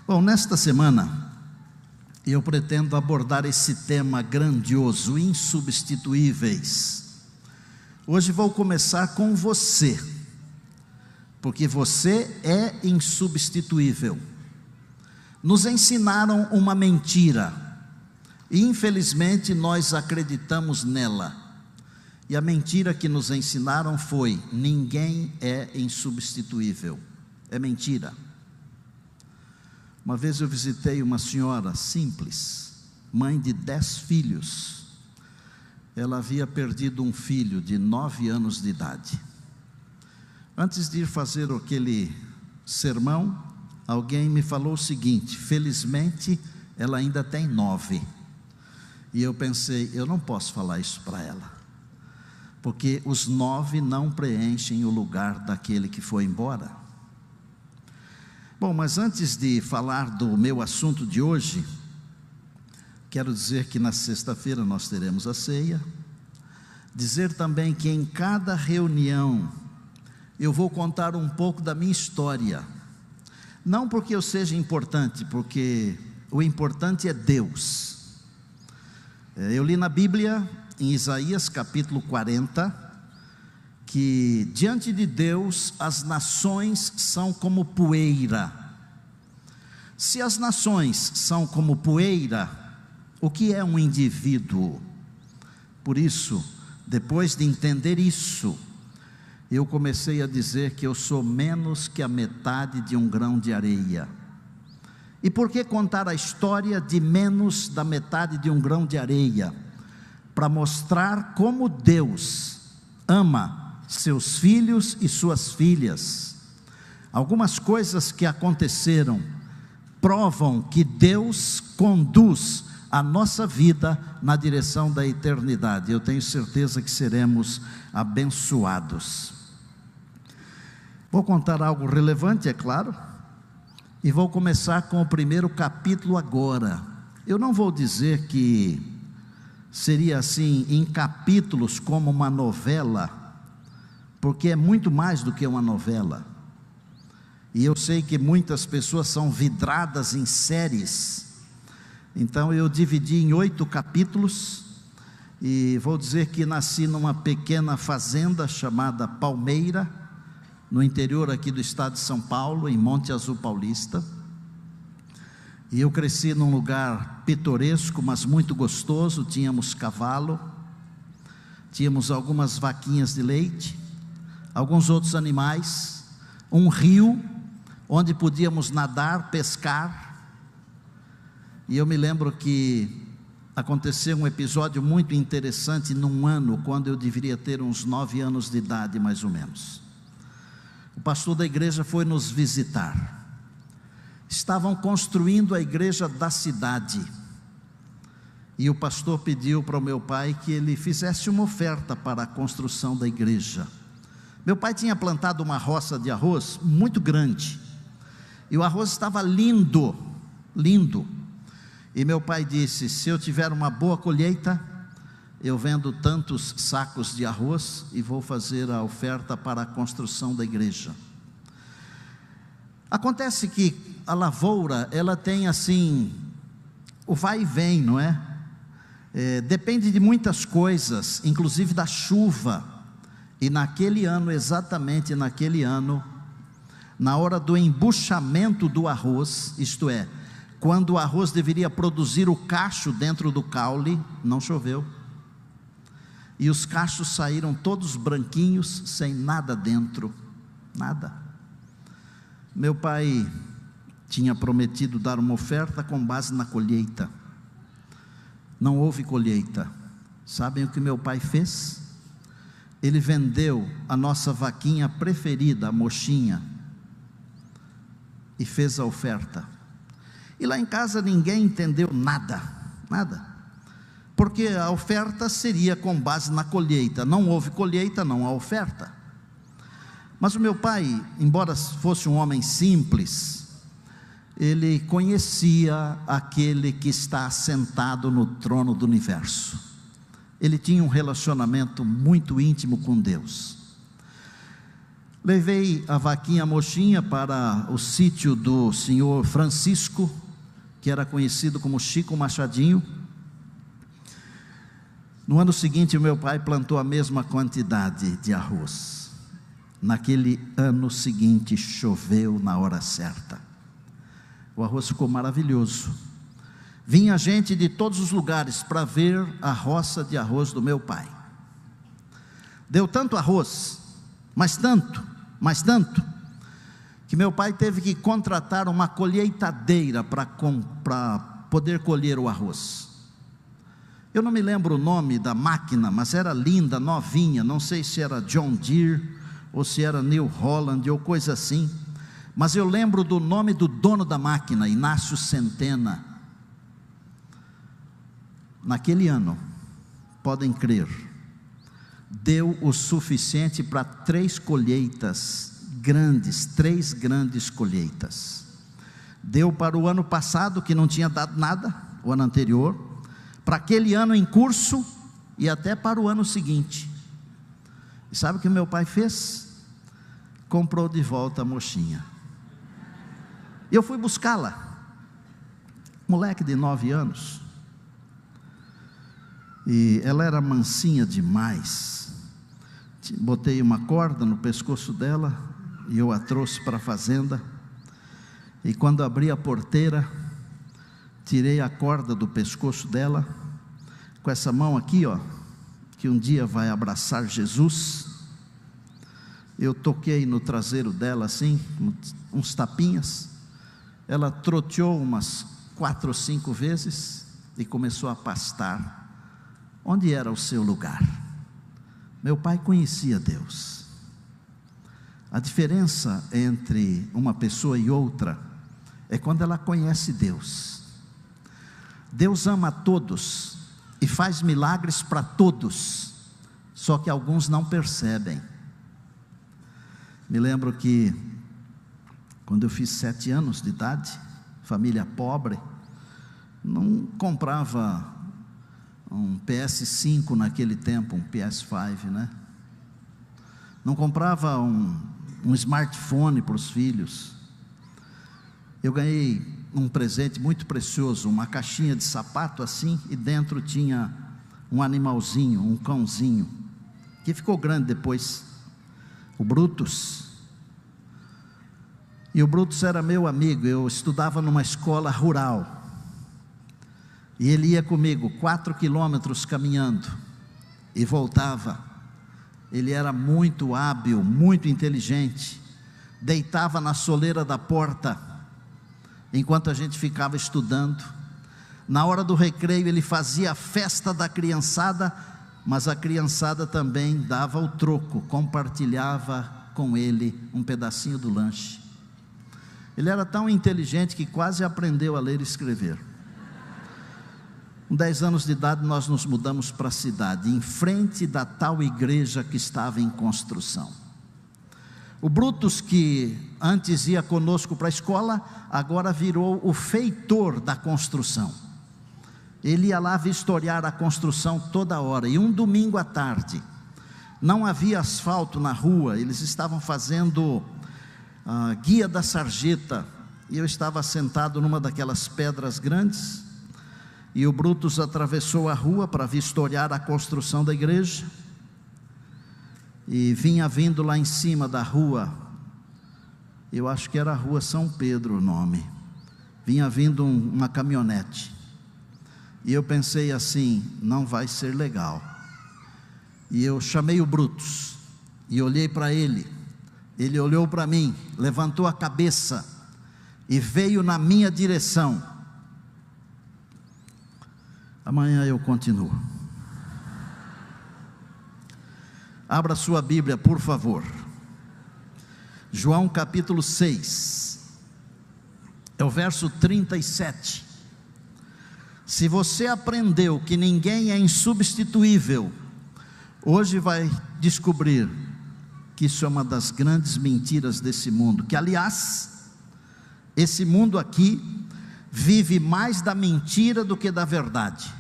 Bom, nesta semana eu pretendo abordar esse tema grandioso, insubstituíveis. Hoje vou começar com você, porque você é insubstituível. Nos ensinaram uma mentira, e infelizmente nós acreditamos nela. E a mentira que nos ensinaram foi: ninguém é insubstituível. É mentira. Uma vez eu visitei uma senhora simples, mãe de 10 filhos. Ela havia perdido um filho de 9 anos de idade. Antes de ir fazer aquele sermão, alguém me falou o seguinte: felizmente ela ainda tem 9. E eu pensei, eu não posso falar isso para ela, porque os 9 não preenchem o lugar daquele que foi embora. Bom, mas antes de falar do meu assunto de hoje, quero dizer que na sexta-feira nós teremos a ceia. Dizer também que em cada reunião eu vou contar um pouco da minha história. Não porque eu seja importante, porque o importante é Deus. Eu li na Bíblia, em Isaías capítulo 40, que diante de Deus as nações são como poeira. Se as nações são como poeira, o que é um indivíduo? Por isso, depois de entender isso, eu comecei a dizer que eu sou menos que a metade de um grão de areia. E por que contar a história de menos da metade de um grão de areia? Para mostrar como Deus ama seus filhos e suas filhas. Algumas coisas que aconteceram provam que Deus conduz a nossa vida na direção da eternidade. Eu tenho certeza que seremos abençoados. Vou contar algo relevante, é claro, e vou começar com o primeiro capítulo agora. Eu não vou dizer que seria assim em capítulos como uma novela, porque é muito mais do que uma novela. E eu sei que muitas pessoas são vidradas em séries. Então eu dividi em 8 capítulos. E vou dizer que nasci numa pequena fazenda chamada Palmeira, no interior aqui do estado de São Paulo, em Monte Azul Paulista. E eu cresci num lugar pitoresco, mas muito gostoso. Tínhamos cavalo, tínhamos algumas vaquinhas de leite, alguns outros animais, um rio onde podíamos nadar, pescar. E eu me lembro que aconteceu um episódio muito interessante num ano, quando eu deveria ter uns 9 anos de idade mais ou menos. O pastor da igreja foi nos visitar. Estavam construindo a igreja da cidade, e o pastor pediu para o meu pai que ele fizesse uma oferta para a construção da igreja. Meu pai tinha plantado uma roça de arroz muito grande, e o arroz estava lindo, lindo. E meu pai disse: se eu tiver uma boa colheita, eu vendo tantos sacos de arroz e vou fazer a oferta para a construção da igreja. Acontece que a lavoura, ela tem assim, o vai e vem, não é? Depende de muitas coisas, inclusive da chuva. E naquele ano, exatamente naquele ano, na hora do embuchamento do arroz, isto é, quando o arroz deveria produzir o cacho dentro do caule, não choveu. E os cachos saíram todos branquinhos, sem nada dentro, nada. Meu pai tinha prometido dar uma oferta com base na colheita. Não houve colheita. Sabem o que meu pai fez? Ele vendeu a nossa vaquinha preferida, a Mochinha, e fez a oferta. E lá em casa ninguém entendeu nada, nada, porque a oferta seria com base na colheita. Não houve colheita, não há oferta. Mas o meu pai, embora fosse um homem simples, ele conhecia aquele que está assentado no trono do universo. Ele tinha um relacionamento muito íntimo com Deus. Levei a vaquinha Mochinha para o sítio do senhor Francisco, que era conhecido como Chico Machadinho. No ano seguinte, o meu pai plantou a mesma quantidade de arroz. Naquele ano seguinte, choveu na hora certa. O arroz ficou maravilhoso. Vinha gente de todos os lugares para ver a roça de arroz do meu pai. Deu tanto arroz, mas tanto, que meu pai teve que contratar uma colheitadeira para poder colher o arroz. Eu não me lembro o nome da máquina, mas era linda, novinha, não sei se era John Deere, ou se era New Holland, ou coisa assim, mas eu lembro do nome do dono da máquina, Inácio Centena. Naquele ano, podem crer, deu o suficiente para 3 colheitas grandes, 3 grandes colheitas. Deu para o ano passado, que não tinha dado nada, o ano anterior, para aquele ano em curso, e até para o ano seguinte. E sabe o que meu pai fez? Comprou de volta a Mochinha. Eu fui buscá-la, moleque de 9 anos, e ela era mansinha demais. Botei uma corda no pescoço dela, e eu a trouxe para a fazenda, e quando abri a porteira, tirei a corda do pescoço dela, com essa mão aqui, ó, que um dia vai abraçar Jesus. Eu toquei no traseiro dela assim, uns tapinhas. Ela troteou umas 4 ou 5 vezes e começou a pastar. Onde era o seu lugar? Meu pai conhecia Deus. A diferença entre uma pessoa e outra é quando ela conhece Deus. Deus ama a todos e faz milagres para todos, só que alguns não percebem. Me lembro que quando eu fiz 7 anos de idade, família pobre, não comprava um PS5 naquele tempo, um PS5, né? Não comprava um smartphone para os filhos. Eu ganhei um presente muito precioso, uma caixinha de sapato assim, e dentro tinha um animalzinho, um cãozinho, que ficou grande depois, o Brutus. E o Brutus era meu amigo. Eu estudava numa escola rural, e ele ia comigo 4 quilômetros caminhando, e voltava. Ele era muito hábil, muito inteligente, deitava na soleira da porta, enquanto a gente ficava estudando. Na hora do recreio ele fazia a festa da criançada, mas a criançada também dava o troco, compartilhava com ele um pedacinho do lanche. Ele era tão inteligente que quase aprendeu a ler e escrever. Com 10 anos de idade nós nos mudamos para a cidade, em frente da tal igreja que estava em construção. O Brutus, que antes ia conosco para a escola, agora virou o feitor da construção. Ele ia lá vistoriar a construção toda hora. E um domingo à tarde, não havia asfalto na rua, eles estavam fazendo a guia da sarjeta, e eu estava sentado numa daquelas pedras grandes, e o Brutus atravessou a rua para vistoriar a construção da igreja, e vinha vindo lá em cima da rua, eu acho que era a rua São Pedro o nome, vinha vindo uma caminhonete, e eu pensei assim, não vai ser legal. E eu chamei o Brutus, e olhei para ele, ele olhou para mim, levantou a cabeça, e veio na minha direção. Amanhã eu continuo. Abra sua Bíblia, por favor. João capítulo 6, é o verso 37. Se você aprendeu que ninguém é insubstituível, hoje vai descobrir que isso é uma das grandes mentiras desse mundo, que aliás, esse mundo aqui vive mais da mentira do que da verdade.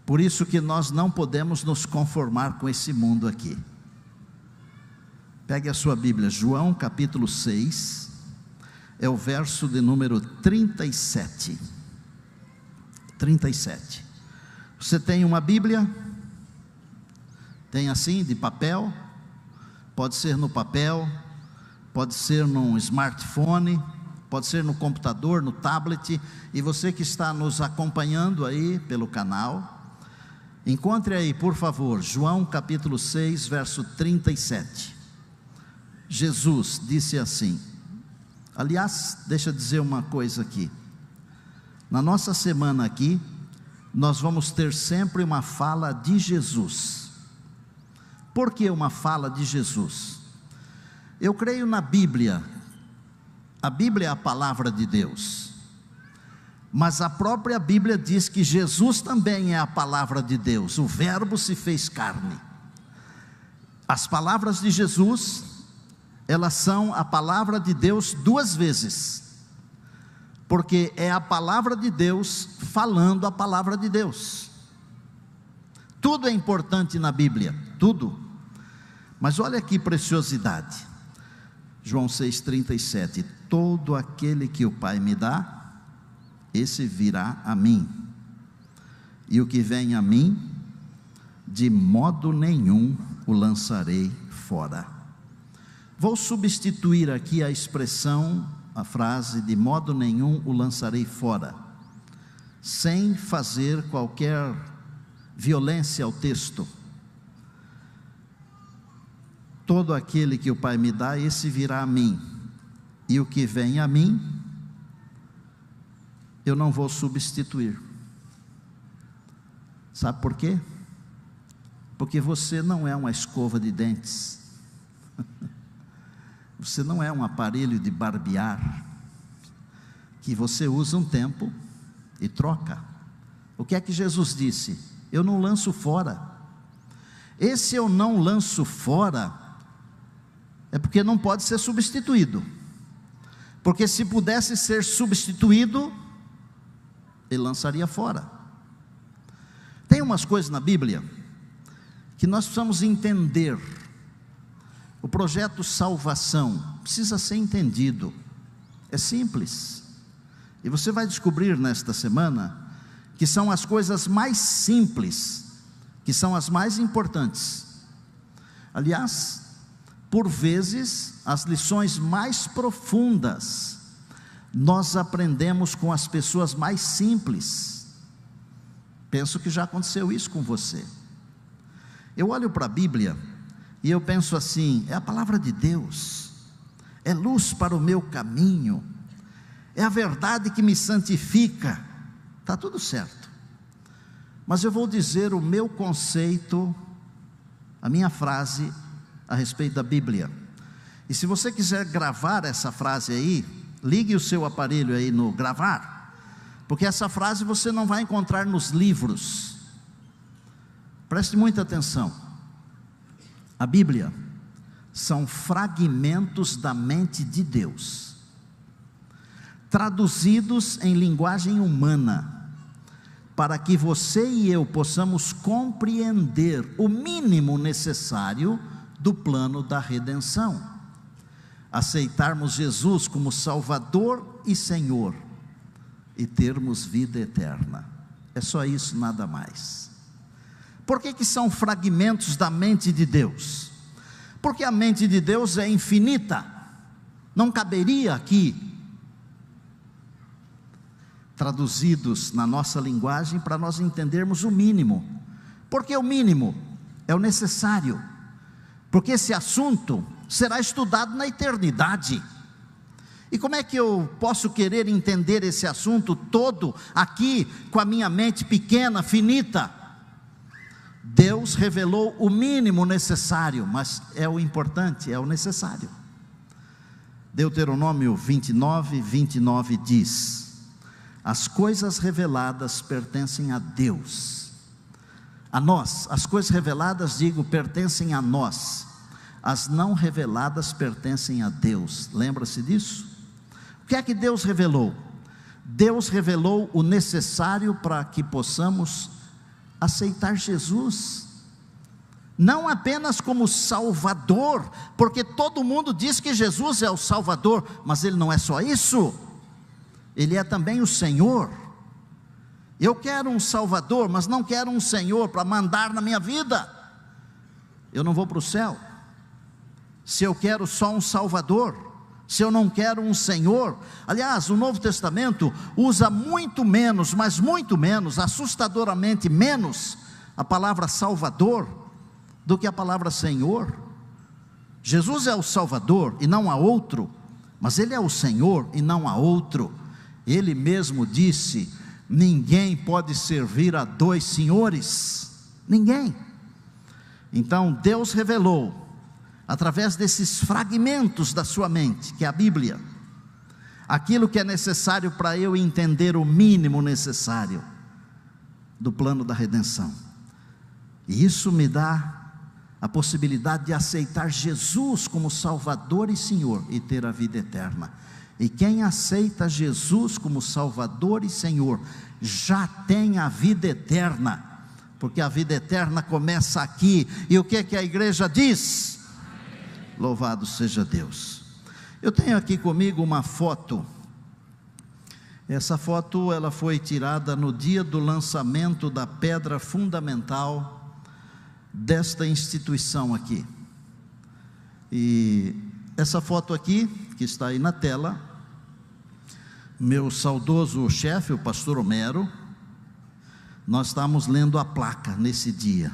Por isso que nós não podemos nos conformar com esse mundo aqui. Pegue a sua Bíblia, João capítulo 6, é o verso de número 37. 37. Você tem uma Bíblia? Tem assim, de papel? Pode ser no papel, pode ser num smartphone, pode ser no computador, no tablet. E você que está nos acompanhando aí pelo canal, encontre aí, por favor, João capítulo 6, verso 37. Jesus disse assim. Aliás, deixa eu dizer uma coisa aqui. Na nossa semana aqui, nós vamos ter sempre uma fala de Jesus. Por que uma fala de Jesus? Eu creio na Bíblia. A Bíblia é a palavra de Deus. Mas a própria Bíblia diz que Jesus também é a palavra de Deus. O Verbo se fez carne. As palavras de Jesus, elas são a palavra de Deus duas vezes, porque é a palavra de Deus falando a palavra de Deus. Tudo é importante na Bíblia, tudo. Mas olha que preciosidade. João 6,37: todo aquele que o Pai me dá, esse virá a mim, e o que vem a mim, de modo nenhum o lançarei fora. Vou substituir aqui a expressão, a frase, de modo nenhum o lançarei fora, sem fazer qualquer violência ao texto. Todo aquele que o Pai me dá, esse virá a mim, e o que vem a mim, eu não vou substituir. Sabe por quê? Porque você não é uma escova de dentes. Você não é um aparelho de barbear, que você usa um tempo e troca. O que é que Jesus disse? Eu não lanço fora. Esse eu não lanço fora, é porque não pode ser substituído. Porque se pudesse ser substituído, ele lançaria fora. Tem umas coisas na Bíblia, que nós precisamos entender. O projeto salvação precisa ser entendido, é simples, e você vai descobrir nesta semana, que são as coisas mais simples, que são as mais importantes. Aliás, por vezes, as lições mais profundas, nós aprendemos com as pessoas mais simples. Penso que já aconteceu isso com você. Eu olho para a Bíblia, e eu penso assim, é a palavra de Deus, é luz para o meu caminho, é a verdade que me santifica, está tudo certo. Mas eu vou dizer o meu conceito, a minha frase a respeito da Bíblia. E se você quiser gravar essa frase aí, ligue o seu aparelho aí no gravar, porque essa frase você não vai encontrar nos livros. Preste muita atenção. A Bíblia são fragmentos da mente de Deus, traduzidos em linguagem humana, para que você e eu possamos compreender o mínimo necessário do plano da redenção, aceitarmos Jesus como Salvador e Senhor, e termos vida eterna. É só isso, nada mais. Por que são fragmentos da mente de Deus? Porque a mente de Deus é infinita, não caberia aqui, traduzidos na nossa linguagem, para nós entendermos o mínimo. Porque o mínimo é o necessário, porque esse assunto será estudado na eternidade. E como é que eu posso querer entender esse assunto todo aqui, com a minha mente pequena, finita? Deus revelou o mínimo necessário, mas é o importante, é o necessário. Deuteronômio 29 diz: as coisas reveladas pertencem a Deus, a nós. As coisas reveladas, pertencem a nós, as não reveladas pertencem a Deus. Lembra-se disso? O que é que Deus revelou? Deus revelou o necessário para que possamos aceitar Jesus, não apenas como Salvador, porque todo mundo diz que Jesus é o Salvador, mas Ele não é só isso, Ele é também o Senhor. Eu quero um Salvador, mas não quero um Senhor para mandar na minha vida. Eu não vou para o céu se eu quero só um Salvador, se eu não quero um Senhor. Aliás, o Novo Testamento usa muito menos, mas muito menos, assustadoramente menos, a palavra Salvador do que a palavra Senhor. Jesus é o Salvador e não há outro, mas Ele é o Senhor e não há outro. Ele mesmo disse: ninguém pode servir a dois senhores, ninguém. Então Deus revelou, através desses fragmentos da sua mente, que é a Bíblia, aquilo que é necessário para eu entender o mínimo necessário do plano da redenção. E isso me dá a possibilidade de aceitar Jesus como Salvador e Senhor e ter a vida eterna. E quem aceita Jesus como Salvador e Senhor já tem a vida eterna, porque a vida eterna começa aqui. E o que a igreja diz? Louvado seja Deus. Eu tenho aqui comigo uma foto. Essa foto ela foi tirada no dia do lançamento da pedra fundamental desta instituição aqui. E essa foto aqui, que está aí na tela, meu saudoso chefe, o pastor Homero, nós estávamos lendo a placa nesse dia.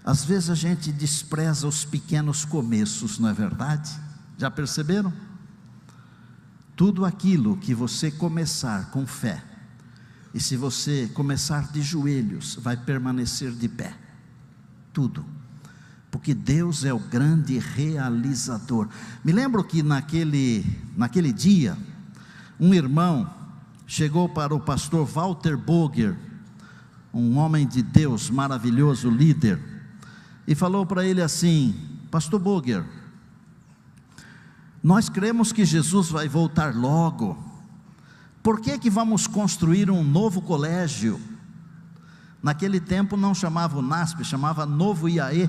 Às vezes a gente despreza os pequenos começos, não é verdade? Já perceberam? Tudo aquilo que você começar com fé, e se você começar de joelhos, vai permanecer de pé. Tudo, porque Deus é o grande realizador. Me lembro que naquele dia, um irmão chegou para o pastor Walter Boger, um homem de Deus, maravilhoso líder, e falou para ele assim: pastor Boger, nós cremos que Jesus vai voltar logo, por que vamos construir um novo colégio? Naquele tempo não chamava o NASP, chamava Novo IAE.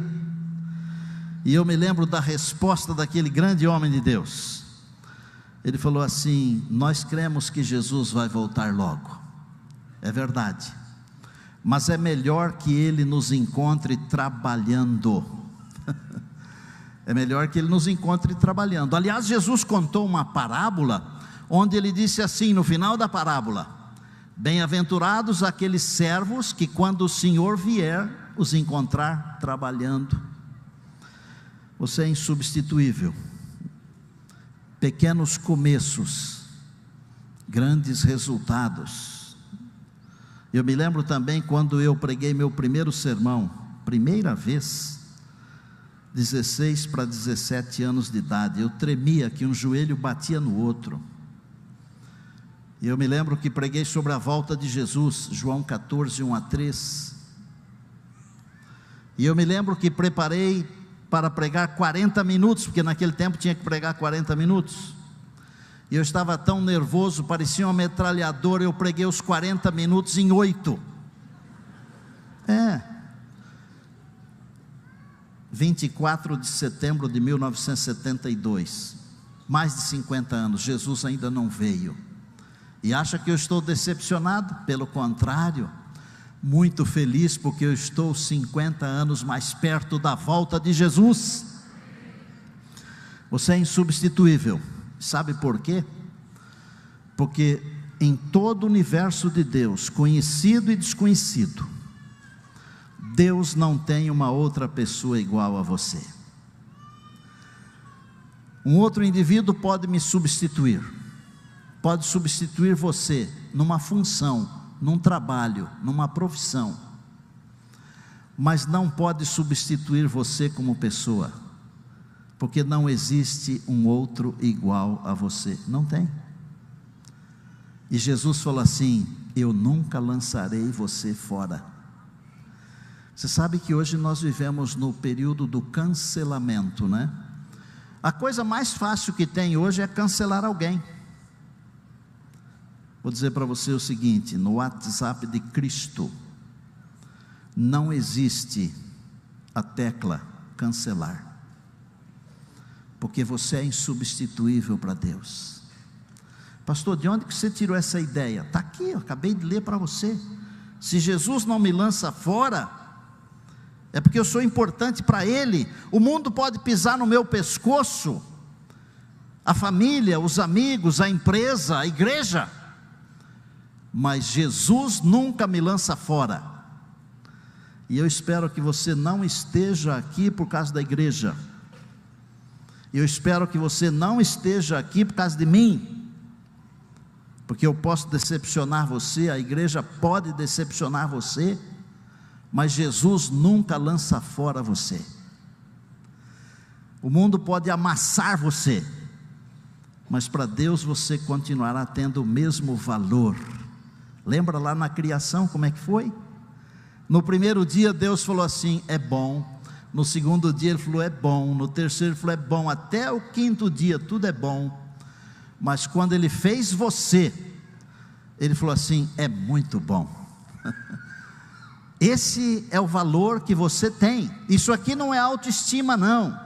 E eu me lembro da resposta daquele grande homem de Deus. Ele falou assim: nós cremos que Jesus vai voltar logo. É verdade, mas é melhor que Ele nos encontre trabalhando. É melhor que Ele nos encontre trabalhando. Aliás, Jesus contou uma parábola, onde Ele disse assim no final da parábola: bem-aventurados aqueles servos que quando o Senhor vier, os encontrar trabalhando. Você é insubstituível. Pequenos começos, grandes resultados. Eu me lembro também quando eu preguei meu primeiro sermão, primeira vez, 16 para 17 anos de idade, eu tremia que um joelho batia no outro. E eu me lembro que preguei sobre a volta de Jesus, João 14, 1 a 3. E eu me lembro que preparei para pregar 40 minutos, porque naquele tempo tinha que pregar 40 minutos. E eu estava tão nervoso, parecia uma metralhadora, eu preguei os 40 minutos em 8. 24 de setembro de 1972, mais de 50 anos, Jesus ainda não veio. E acha que eu estou decepcionado? Pelo contrário, muito feliz, porque eu estou 50 anos mais perto da volta de Jesus. Você é insubstituível. Sabe por quê? Porque em todo o universo de Deus, conhecido e desconhecido, Deus não tem uma outra pessoa igual a você. Um outro indivíduo pode me substituir, pode substituir você numa função, num trabalho, numa profissão, mas não pode substituir você como pessoa, porque não existe um outro igual a você, não tem. E Jesus falou assim: eu nunca lançarei você fora. Você sabe que hoje nós vivemos no período do cancelamento, né? A coisa mais fácil que tem hoje é cancelar alguém. Vou dizer para você o seguinte: no WhatsApp de Cristo não existe a tecla cancelar, porque você é insubstituível para Deus. Pastor, de onde que você tirou essa ideia? Está aqui, eu acabei de ler para você. Se Jesus não me lança fora, é porque eu sou importante para Ele. O mundo pode pisar no meu pescoço, a família, os amigos, a empresa, a igreja, mas Jesus nunca me lança fora. E eu espero que você não esteja aqui por causa da igreja. Eu espero que você não esteja aqui por causa de mim, porque eu posso decepcionar você, a igreja pode decepcionar você, mas Jesus nunca lança fora você. O mundo pode amassar você, mas para Deus você continuará tendo o mesmo valor. Lembra lá na criação como é que foi? No primeiro dia Deus falou assim, é bom. No segundo dia Ele falou, é bom. No terceiro Ele falou, é bom. Até o quinto dia tudo é bom. Mas quando Ele fez você, Ele falou assim, é muito bom. Esse é o valor que você tem. Isso aqui não é autoestima não.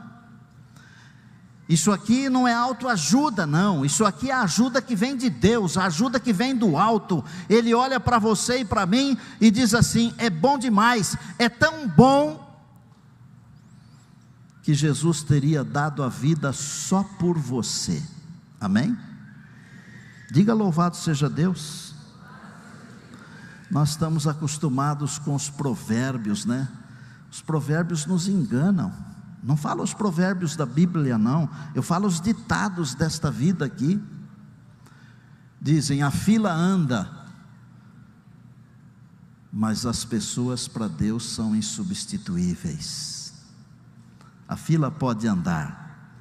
Isso aqui não é autoajuda não. Isso aqui é a ajuda que vem de Deus, a ajuda que vem do alto. Ele olha para você e para mim e diz assim, é bom demais, é tão bom, que Jesus teria dado a vida só por você. Amém? Diga louvado seja Deus. Nós estamos acostumados com os provérbios, né? Os provérbios nos enganam. Não falo os provérbios da Bíblia não, eu falo os ditados desta vida aqui. Dizem, a fila anda, mas as pessoas para Deus são insubstituíveis. A fila pode andar,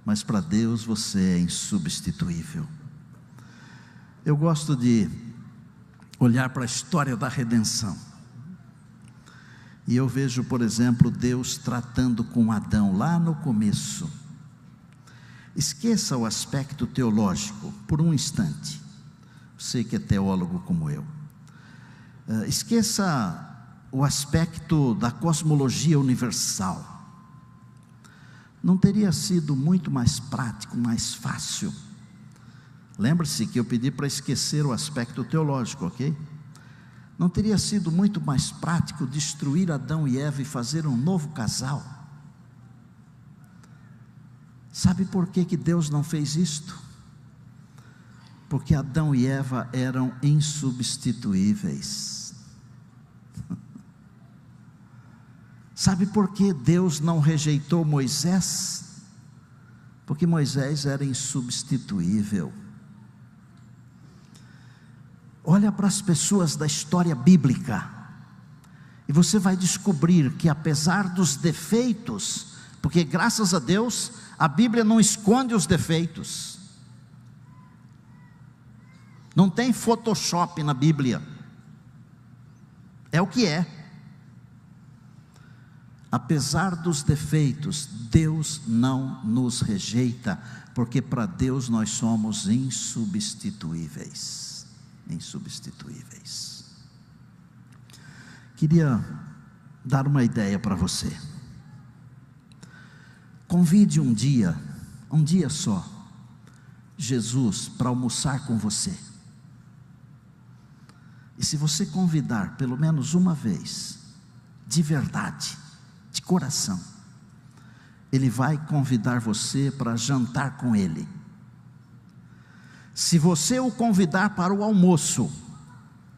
mas para Deus você é insubstituível. Eu gosto de olhar para a história da redenção, e eu vejo, por exemplo, Deus tratando com Adão lá no começo. Esqueça o aspecto teológico por um instante, você que é teólogo como eu, esqueça o aspecto da cosmologia universal. Não teria sido muito mais prático, mais fácil? Lembre-se que eu pedi para esquecer o aspecto teológico, ok? Não teria sido muito mais prático destruir Adão e Eva e fazer um novo casal? Sabe por que Deus não fez isto? Porque Adão e Eva eram insubstituíveis. Sabe por que Deus não rejeitou Moisés? Porque Moisés era insubstituível. Olha para as pessoas da história bíblica, e você vai descobrir que apesar dos defeitos, porque graças a Deus, a Bíblia não esconde os defeitos, não tem Photoshop na Bíblia, é o que é. Apesar dos defeitos, Deus não nos rejeita, porque para Deus nós somos insubstituíveis. Insubstituíveis. Queria dar uma ideia para você. Convide um dia só, Jesus para almoçar com você. E se você convidar pelo menos uma vez, de verdade, de coração, Ele vai convidar você para jantar com Ele. Se você o convidar para o almoço,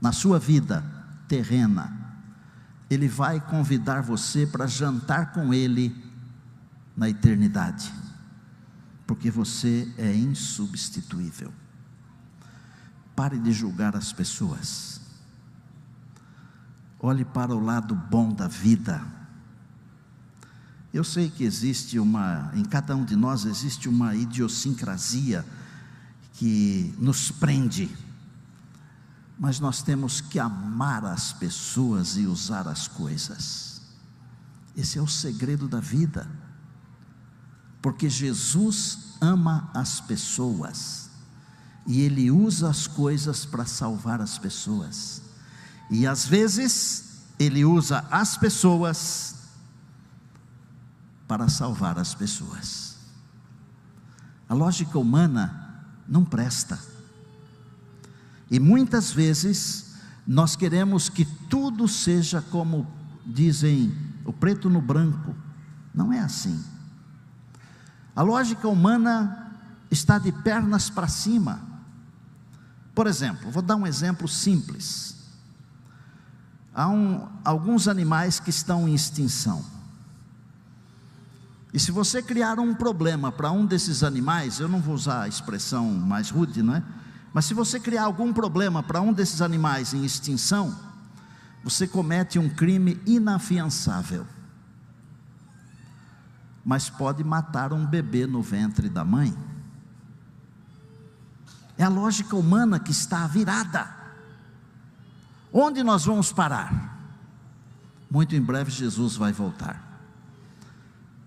na sua vida terrena, Ele vai convidar você para jantar com Ele na eternidade, porque você é insubstituível. Pare de julgar as pessoas, olhe para o lado bom da vida. Eu sei que existe em cada um de nós existe uma idiosincrasia que nos prende, mas nós temos que amar as pessoas e usar as coisas. Esse é o segredo da vida, porque Jesus ama as pessoas, e Ele usa as coisas para salvar as pessoas, e às vezes Ele usa as pessoas para salvar as pessoas. A lógica humana não presta. E muitas vezes nós queremos que tudo seja como dizem, o preto no branco. Não é assim. A lógica humana está de pernas para cima. Por exemplo, vou dar um exemplo simples. Há alguns animais que estão em extinção. E se você criar um problema para um desses animais, eu não vou usar a expressão mais rude, não é? Mas se você criar algum problema para um desses animais em extinção, você comete um crime inafiançável. Mas pode matar um bebê no ventre da mãe. É a lógica humana que está virada. Onde nós vamos parar? Muito em breve Jesus vai voltar.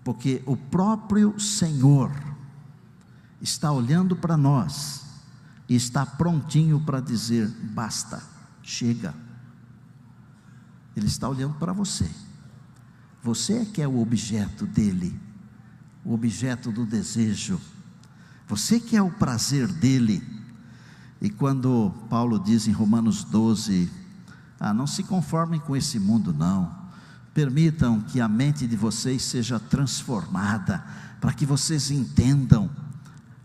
Porque o próprio Senhor está olhando para nós e está prontinho para dizer: basta, chega. Ele está olhando para você. Você é que é o objeto dele, o objeto do desejo. Você que é o prazer dele. E quando Paulo diz em Romanos 12, não se conformem com esse mundo não. Permitam que a mente de vocês seja transformada, para que vocês entendam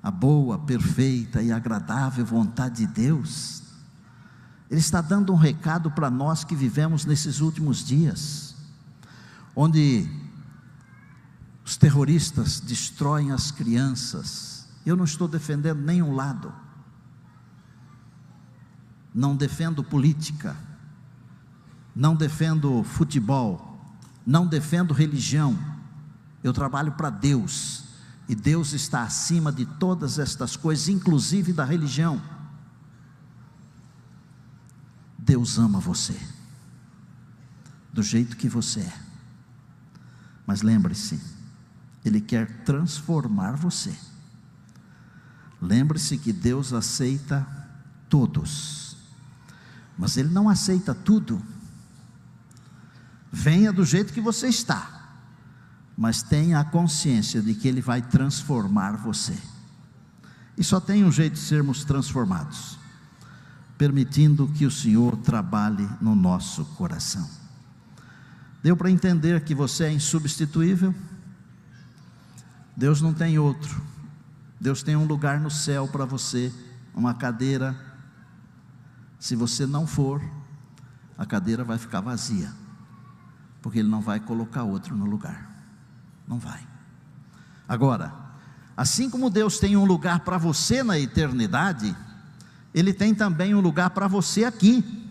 a boa, perfeita e agradável vontade de Deus. Ele está dando um recado para nós que vivemos nesses últimos dias, onde os terroristas destroem as crianças. Eu não estou defendendo nenhum lado, não defendo política, não defendo futebol, não defendo religião. Eu trabalho para Deus, e Deus está acima de todas estas coisas, inclusive da religião. Deus ama você, do jeito que você é, mas lembre-se, Ele quer transformar você. Lembre-se que Deus aceita todos, mas Ele não aceita tudo. Venha do jeito que você está, mas tenha a consciência de que Ele vai transformar você. E só tem um jeito de sermos transformados: permitindo que o Senhor trabalhe no nosso coração. Deu para entender que você é insubstituível? Deus não tem outro. Deus tem um lugar no céu para você, uma cadeira. Se você não for, a cadeira vai ficar vazia, porque Ele não vai colocar outro no lugar. Não vai. Agora, assim como Deus tem um lugar para você na eternidade, Ele tem também um lugar para você aqui.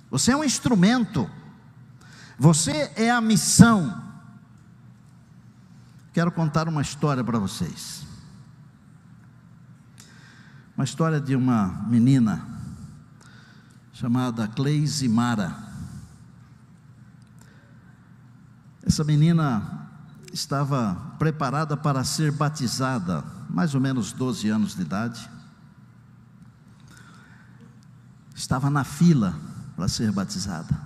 Você é um instrumento, você é a missão. Quero contar uma história para vocês. Uma história de uma menina chamada Cleise Mara. Essa menina estava preparada para ser batizada, mais ou menos 12 anos de idade. Estava na fila para ser batizada,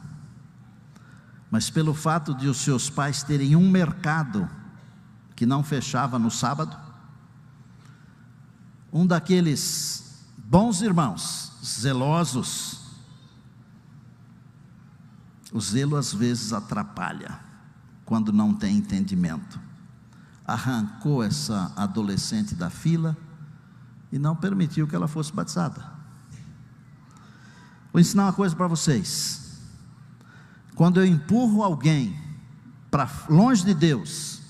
mas pelo fato de os seus pais terem um mercado que não fechava no sábado, um daqueles bons irmãos, zelosos, o zelo às vezes atrapalha, quando não tem entendimento, arrancou essa adolescente da fila e não permitiu que ela fosse batizada. Vou ensinar uma coisa para vocês: quando eu empurro alguém para longe de Deus,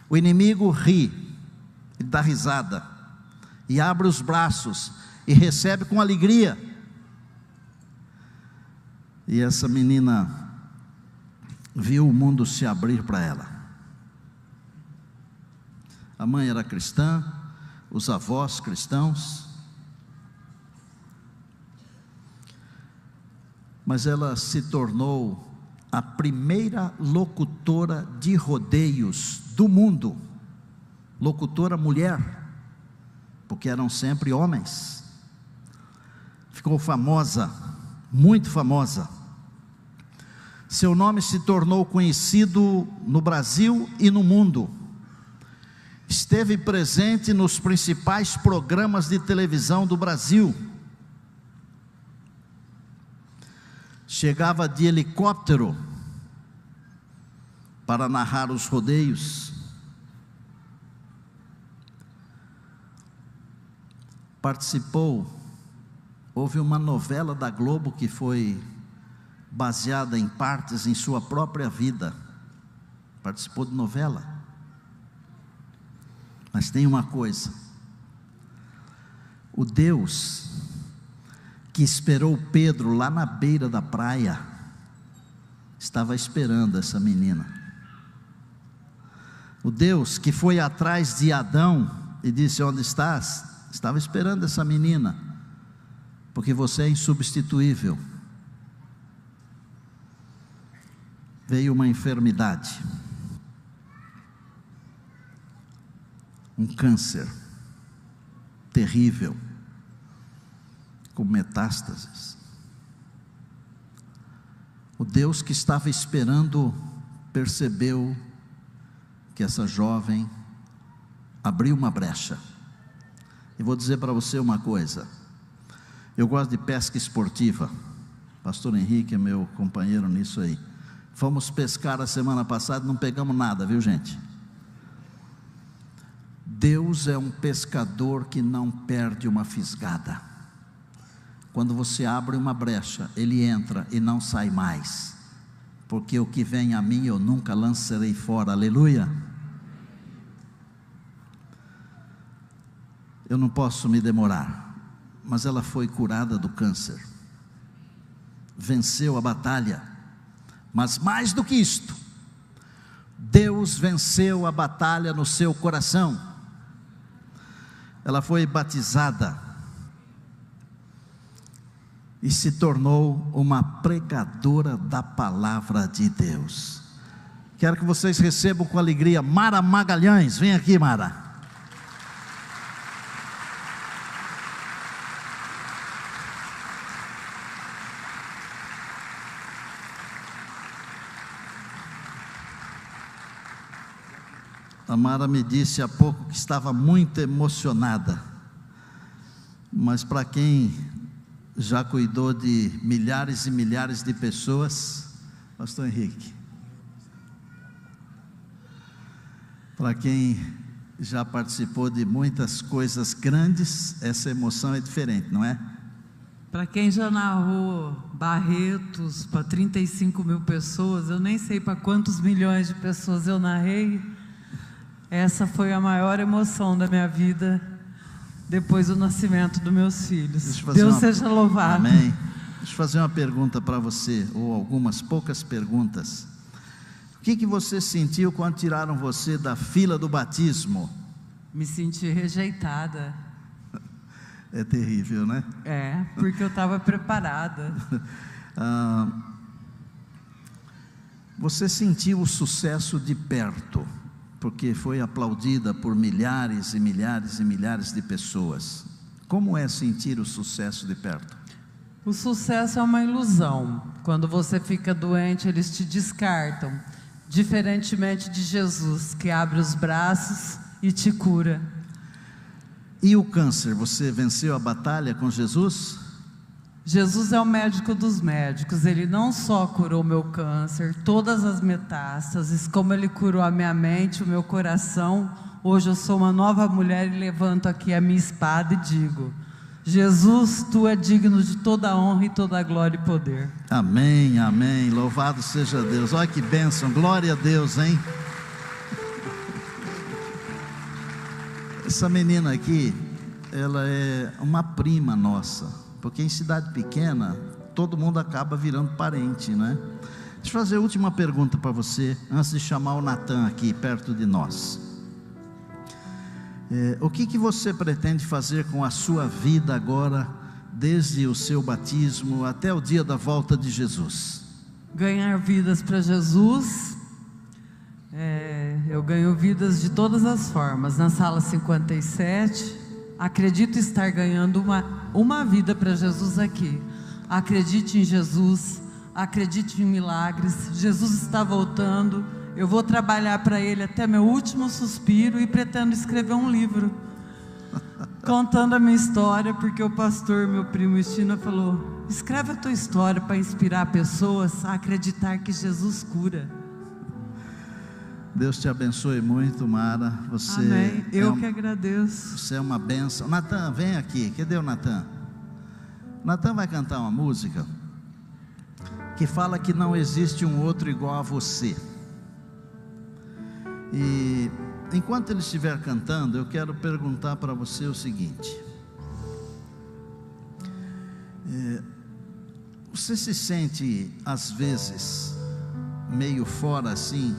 o inimigo ri, ele dá risada, e abre os braços, e recebe com alegria. E essa menina viu o mundo se abrir para ela. A mãe era cristã, os avós cristãos, mas ela se tornou a primeira locutora de rodeios do mundo, locutora mulher, porque eram sempre homens. Ficou famosa, muito famosa. Seu nome se tornou conhecido no Brasil e no mundo. Esteve presente nos principais programas de televisão do Brasil. Chegava de helicóptero para narrar os rodeios. Participou, houve uma novela da Globo que foi baseada em partes em sua própria vida. Participou de novela. Mas tem uma coisa: o Deus que esperou Pedro lá na beira da praia, estava esperando essa menina. O Deus que foi atrás de Adão e disse: onde estás? Estava esperando essa menina, porque você é insubstituível. Veio uma enfermidade, um câncer terrível, com metástases. O Deus que estava esperando percebeu que essa jovem abriu uma brecha. E vou dizer para você uma coisa: eu gosto de pesca esportiva. Pastor Henrique é meu companheiro nisso aí. Fomos pescar a semana passada, não pegamos nada, viu, gente? Deus é um pescador que não perde uma fisgada. Quando você abre uma brecha, Ele entra e não sai mais, porque o que vem a mim eu nunca lançarei fora. Aleluia. Eu não posso me demorar, mas ela foi curada do câncer, venceu a batalha. Mas mais do que isto, Deus venceu a batalha no seu coração. Ela foi batizada e se tornou uma pregadora da palavra de Deus. Quero que vocês recebam com alegria Mara Magalhães. Vem aqui, Mara. A Mara me disse há pouco que estava muito emocionada, mas para quem já cuidou de milhares e milhares de pessoas, Pastor Henrique, para quem já participou de muitas coisas grandes, essa emoção é diferente, não é? Para quem já narrou Barretos para 35 mil pessoas, eu nem sei para quantos milhões de pessoas eu narrei. Essa foi a maior emoção da minha vida, depois do nascimento dos meus filhos. Deus seja louvado. Amém. Deixa eu fazer uma pergunta para você, ou algumas poucas perguntas. O que você sentiu quando tiraram você da fila do batismo? Me senti rejeitada. É terrível, né? É, porque eu estava preparada. Você sentiu o sucesso de perto, porque foi aplaudida por milhares e milhares e milhares de pessoas. Como é sentir o sucesso de perto? O sucesso é uma ilusão. Quando você fica doente, eles te descartam. Diferentemente de Jesus, que abre os braços e te cura. E o câncer, você venceu a batalha com Jesus? Jesus é o médico dos médicos. Ele não só curou meu câncer, todas as metástases, como Ele curou a minha mente, o meu coração. Hoje eu sou uma nova mulher e levanto aqui a minha espada e digo: Jesus, Tu é digno de toda a honra e toda a glória e poder. Amém, amém, louvado seja Deus. Olha que bênção, glória a Deus, hein? Essa menina aqui, ela é uma prima nossa, porque em cidade pequena, todo mundo acaba virando parente, né? Deixa eu fazer a última pergunta para você, antes de chamar o Natan aqui perto de nós. O que você pretende fazer com a sua vida agora, desde o seu batismo até o dia da volta de Jesus? Ganhar vidas para Jesus. Eu ganho vidas de todas as formas. Na sala 57, acredito estar ganhando uma vida para Jesus aqui. Acredite em Jesus, acredite em milagres, Jesus está voltando, eu vou trabalhar para Ele até meu último suspiro e pretendo escrever um livro contando a minha história, porque o pastor, meu primo Estina, falou: escreve a tua história para inspirar pessoas a acreditar que Jesus cura. Deus te abençoe muito, Mara. Você Amém. Eu que agradeço. Você é uma bênção. Natan, vem aqui. Cadê o Natan? Natan vai cantar uma música que fala que não existe um outro igual a você. E enquanto ele estiver cantando, eu quero perguntar para você o seguinte: você se sente às vezes meio fora assim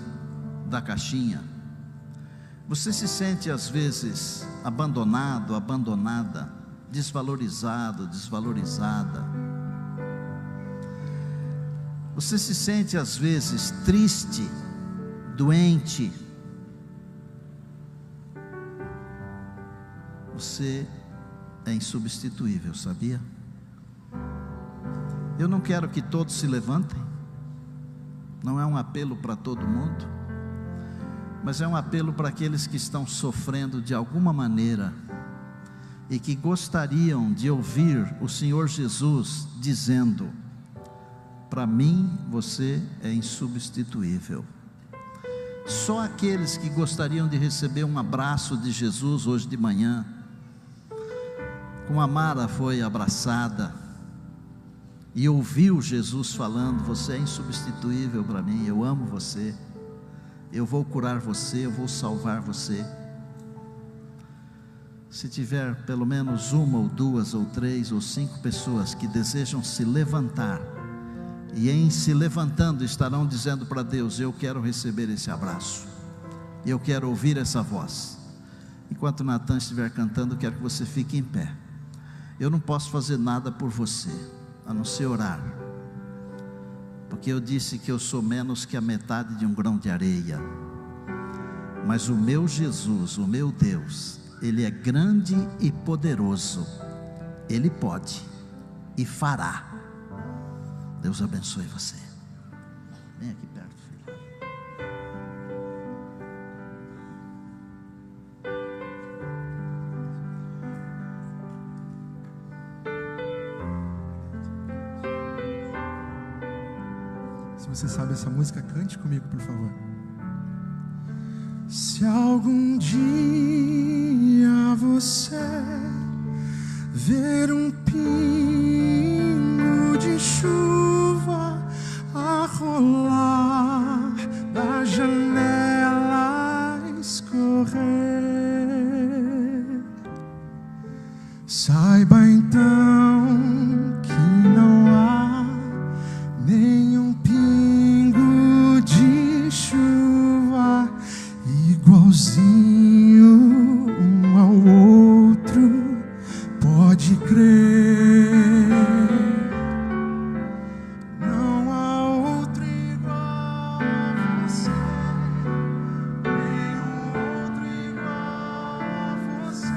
da caixinha? Você se sente às vezes abandonado, abandonada, desvalorizado, desvalorizada? Você se sente às vezes triste, doente? Você é insubstituível, sabia? Eu não quero que todos se levantem, não é um apelo para todo mundo, mas é um apelo para aqueles que estão sofrendo de alguma maneira e que gostariam de ouvir o Senhor Jesus dizendo: para mim você é insubstituível. Só aqueles que gostariam de receber um abraço de Jesus hoje de manhã, como a Mara foi abraçada e ouviu Jesus falando: você é insubstituível para mim, eu amo você, eu vou curar você, eu vou salvar você. Se tiver pelo menos uma ou duas ou três ou cinco pessoas que desejam se levantar, e em se levantando estarão dizendo para Deus: eu quero receber esse abraço, eu quero ouvir essa voz. Enquanto Natan estiver cantando, eu quero que você fique em pé. Eu não posso fazer nada por você, a não ser orar, porque eu disse que eu sou menos que a metade de um grão de areia, mas o meu Jesus, o meu Deus, Ele é grande e poderoso, Ele pode e fará. Deus abençoe você. Vem aqui perto, filho. Se você sabe essa música, cante comigo, por favor. Se algum dia você ver um pingo de chuva a rolar da janela escorrer, saiba então que não há nenhum pingo de chuva igualzinho um ao outro, pode crer. Não há outro igual a você, nenhum outro igual a você.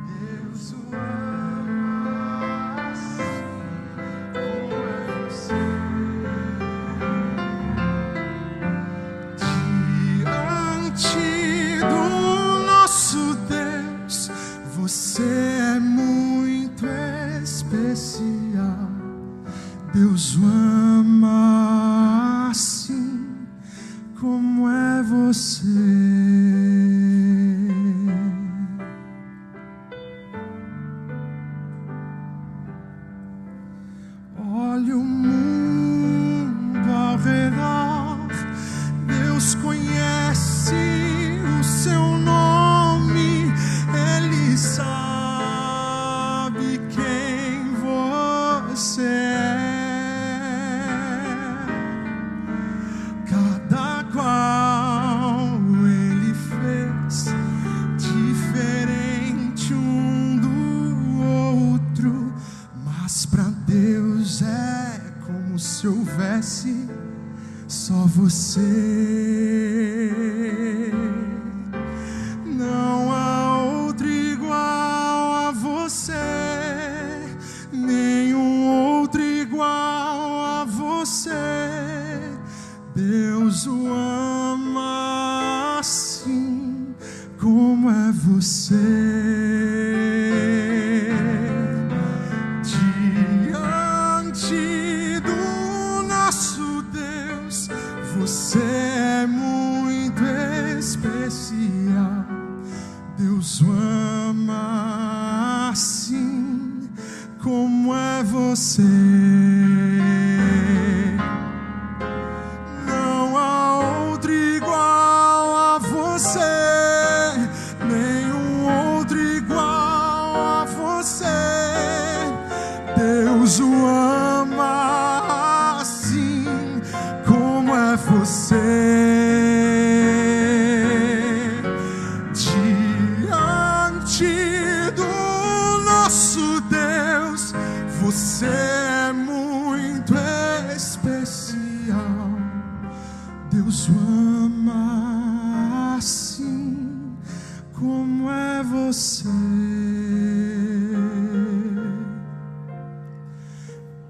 Deus o ama assim como é você. Diante do nosso Deus, você é muito especial. Deus o ama assim como é você. Olha o mundo ao redor, Deus conhece o seu nome, Ele sabe quem você é. Cada qual Ele fez diferente um do outro, mas para Deus é como se houvesse só você. Não há outro igual a você, nenhum outro igual é você diante do nosso Deus. Você é muito especial. Deus o ama assim como é você. Não há outro igual a você, nenhum outro igual a você. Deus o ama assim como é você. Você é muito especial. Deus o ama assim como é você.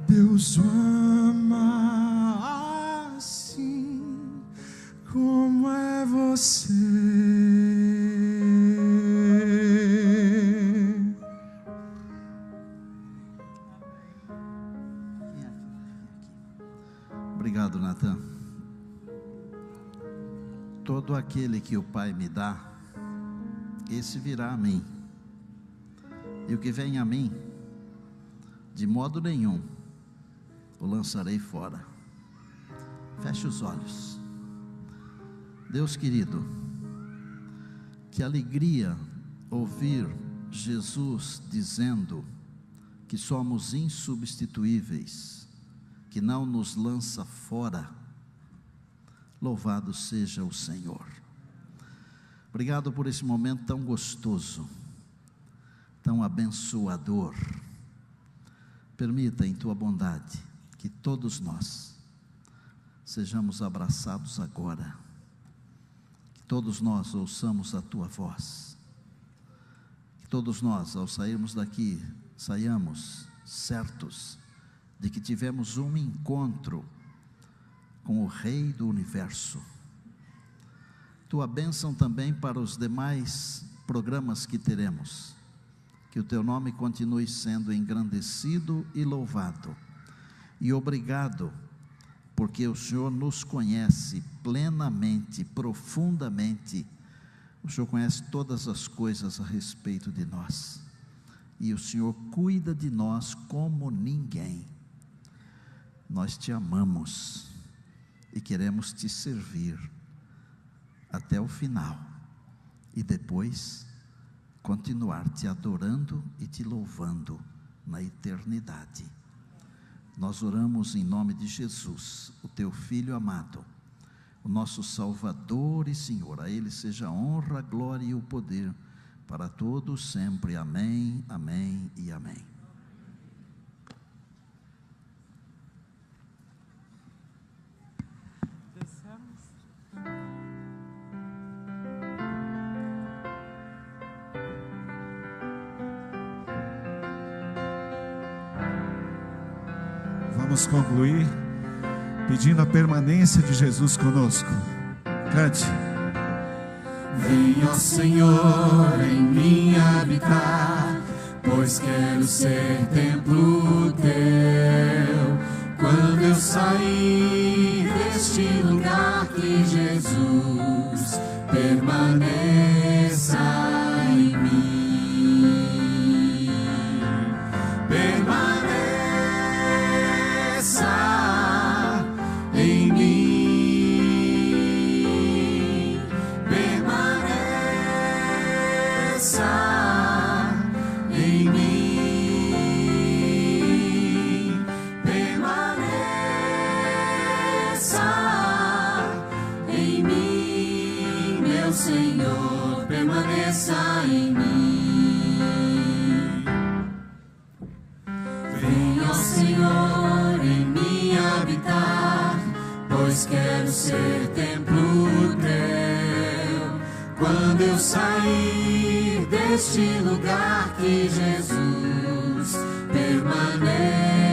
Deus o ama assim como é você. Obrigado, Natan. Todo aquele que o Pai me dá, esse virá a mim. E o que vem a mim, de modo nenhum o lançarei fora. Feche os olhos. Deus querido, que alegria ouvir Jesus dizendo que somos insubstituíveis, que não nos lança fora. Louvado seja o Senhor. Obrigado por esse momento tão gostoso, tão abençoador. Permita em tua bondade que todos nós sejamos abraçados agora, que todos nós ouçamos a tua voz, que todos nós, ao sairmos daqui, saiamos certos de que tivemos um encontro com o Rei do Universo. Tua bênção também para os demais programas que teremos, que o teu nome continue sendo engrandecido e louvado, e obrigado, porque o Senhor nos conhece plenamente, profundamente. O Senhor conhece todas as coisas a respeito de nós, e o Senhor cuida de nós como ninguém. Nós te amamos e queremos te servir até o final, e depois continuar te adorando e te louvando na eternidade. Nós oramos em nome de Jesus, o teu Filho amado, o nosso Salvador e Senhor. A Ele seja a honra, a glória e o poder para todos sempre. Amém, amém e amém. Vamos concluir pedindo a permanência de Jesus conosco. Cante. Vem, ó Senhor, em mim habitar, pois quero ser templo teu. Quando eu sair deste lugar, que Jesus permaneça em mim. Senhor, permaneça em mim. Venha, ó Senhor, em mim habitar, pois quero ser templo teu. Quando eu sair deste lugar, que Jesus permaneça